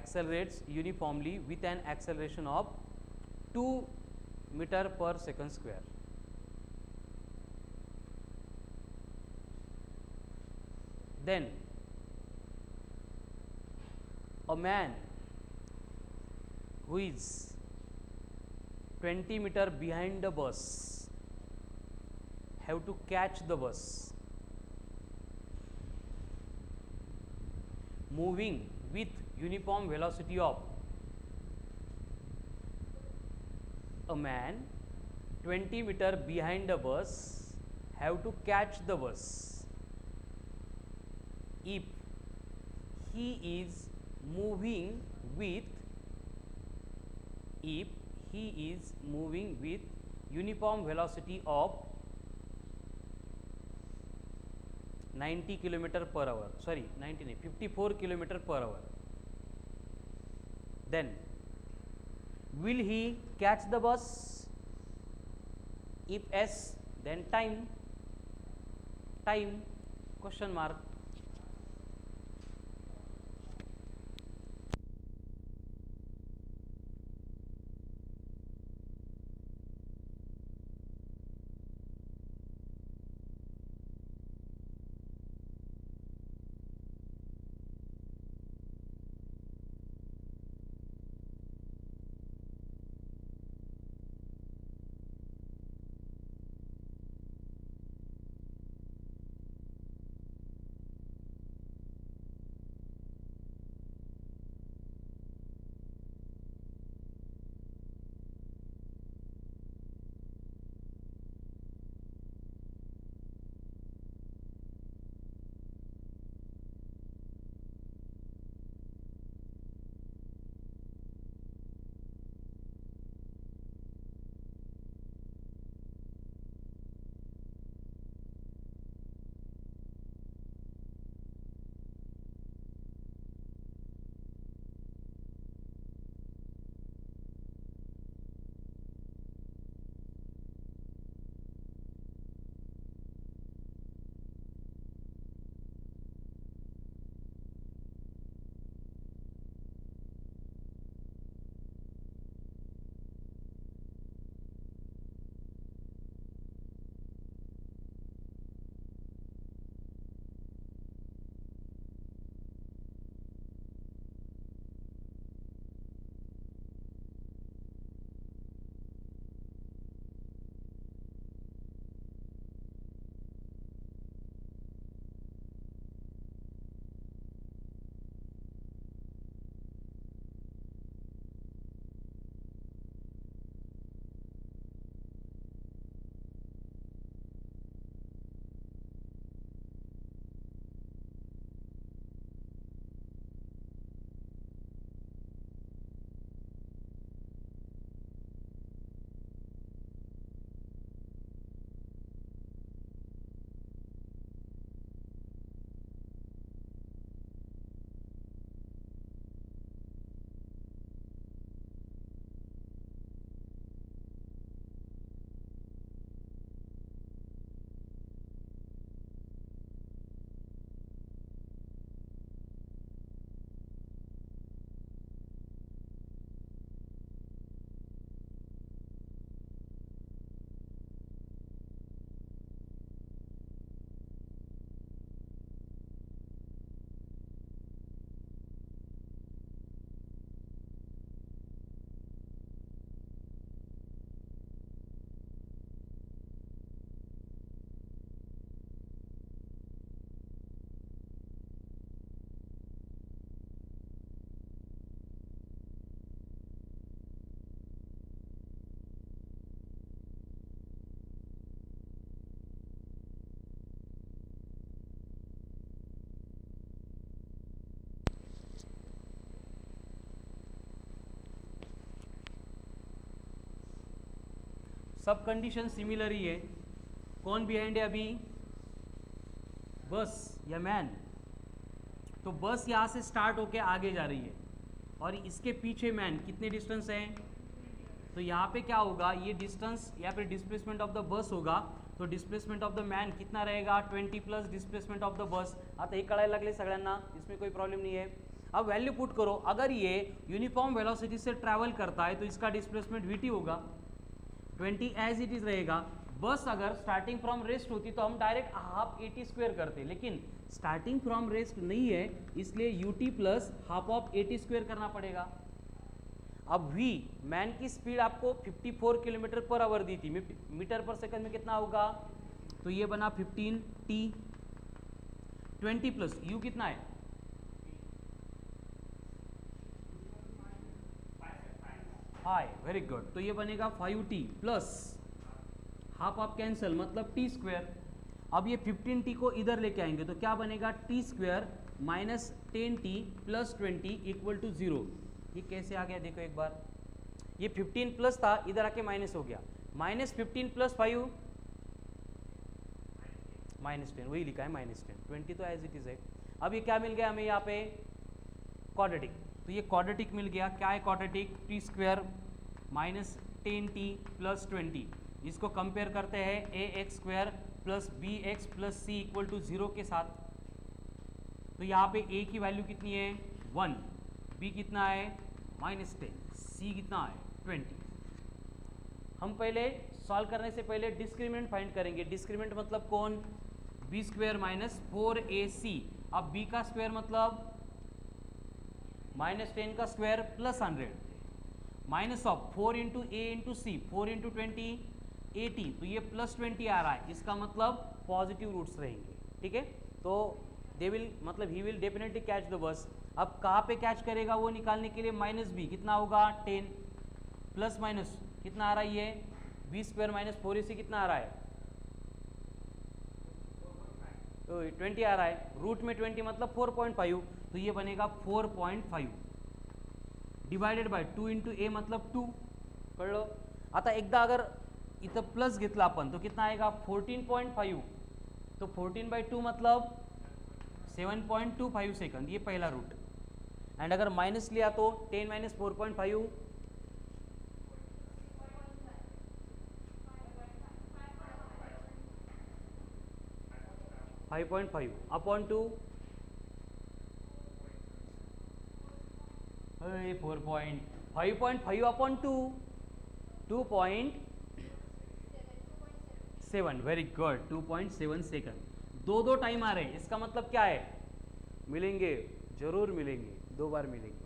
accelerates uniformly with an acceleration of 2 meter per second square. Then a man who is 20 meter behind the bus have to catch the bus moving with uniform velocity of a man 20 meter behind the bus have to catch the bus if he is moving with uniform velocity of 90 kilometer per hour, sorry 90 54 kilometer per hour. Then will he catch the bus? If yes, then time question mark. सब condition similar ही है। कौन behind है अभी? बस या man. तो बस यहाँ से स्टार्ट होके आगे जा रही है और इसके पीछे मैन। कितने डिस्टेंस है? तो यहाँ पे क्या होगा, ये डिस्टेंस या फिर डिस्प्लेसमेंट ऑफ द बस होगा, तो डिस्प्लेसमेंट ऑफ द मैन कितना रहेगा? 20 plus displacement of the bus. आता हे कळायला लागले सगळ्यांना, इसमें कोई प्रॉब्लम नहीं है। अब वैल्यू पुट करो, अगर ये यूनिफॉर्म वेलोसिटी से ट्रैवल करता है तो इसका डिस्प्लेसमेंट वीटी होगा, 20 एज इट इज रहेगा। बस अगर स्टार्टिंग फ्रॉम रेस्ट होती तो हम डायरेक्ट हाफ AT² करते, लेकिन स्टार्टिंग फ्रॉम रेस्ट नहीं है, इसलिए UT plus half of AT² करना पड़ेगा। अब V मैन की स्पीड आपको 54 किलोमीटर पर आवर दी थी, मीटर पर सेकंड में कितना होगा? तो ये बना 15T। 20 प्लस U कितना है? High, very good. तो ये बनेगा 5T plus half of cancel मतलब T²। अब ये 15T को इधर लेके आएंगे तो क्या बनेगा? T² minus 10T plus 20 equal to 0। ये कैसे आ गया देखो एक बार, ये 15 प्लस था, इधर आके माइनस हो गया। माइनस 15 प्लस 5 माइनस 10, वही लिखा है माइनस 10। 20 तो एज इट इज है। अब ये क्या मिल गया हमें यहाँ पे? क्वाड्रेटिक। तो ये क्वाड्रेटिक मिल गया। क्या है quadratic? T² minus 10T plus 20। इसको कंपेयर करते हैं AX² plus BX plus C equal to 0 के साथ। तो यहाँ पे A की वैल्यू कितनी है? 1, B कितना है? माइनस 10, C कितना है? 20। हम पहले सॉल्व करने से पहले डिस्क्रिमिनेंट फाइंड करेंगे। डिस्क्रिमिनेंट मतलब कौन? B² minus 4AC। अब B का स्क्वायर मतलब माइनस 10 का square plus 100 minus of 4 into A into C, 4 into 20 80। तो ये प्लस 20 आ रहा है, इसका मतलब पॉजिटिव रूट्स रहेंगे। ठीक है, तो दे विल मतलब he will definitely catch the bus. अब कहाँ पे कैच करेगा वो निकालने के लिए माइनस B कितना होगा? 10 प्लस माइनस कितना आ रहा है? ये B² माइनस 4AC कितना आ रहा है? तो 20 आ रहा है। रूट में 20 मतलब 4.5, तो ये बनेगा 4.5 डिवाइडेड बाय 2 इंटू A मतलब 2। कळलं? आता एकदा अगर इथं प्लस घेतला आपण तो कितना आएगा? 14.5। तो 14/2 मतलब 7.25 सेकंड, ये पहला रूट। एंड अगर माइनस लिया तो 10 minus 4.5 5.5 upon 2 5.5 upon 2 2.7। Very good, 2.7 second. दो टाइम आ रहे हैं, इसका मतलब क्या है? मिलेंगे, जरूर मिलेंगे, 2 बार मिलेंगे।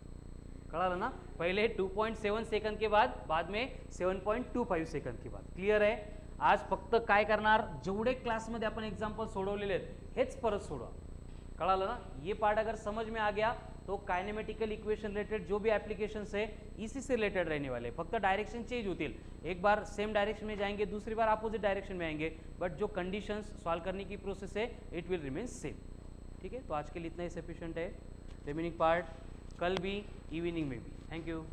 कळालं ना? पहले 2.7 सेकंड के बाद में 7.25 सेकंड के बाद। क्लियर है? आज फक्त काय करणार, जेवढे क्लासमध्ये आपण एग्जाम्पल सोडवलेले आहेत हेच परत सोडवा। कळालं ना? ये पार्ट अगर समझ में आ गया तो काइनेमेटिकल इक्वेशन रिलेटेड जो भी एप्लीकेशंस है इसी से रिलेटेड रहने वाले, फक्त डायरेक्शन चेंज होतील। एक बार सेम डायरेक्शन में जाएंगे, दूसरी बार अपोजिट डायरेक्शन में आएंगे, बट जो कंडीशंस सॉल्व करने की प्रोसेस है इट विल रिमेन सेम। ठीक है, तो आज के लिए इतना ही सफिशिएंट है। रिमेनिंग पार्ट कल भी इवनिंग में भी। Thank you.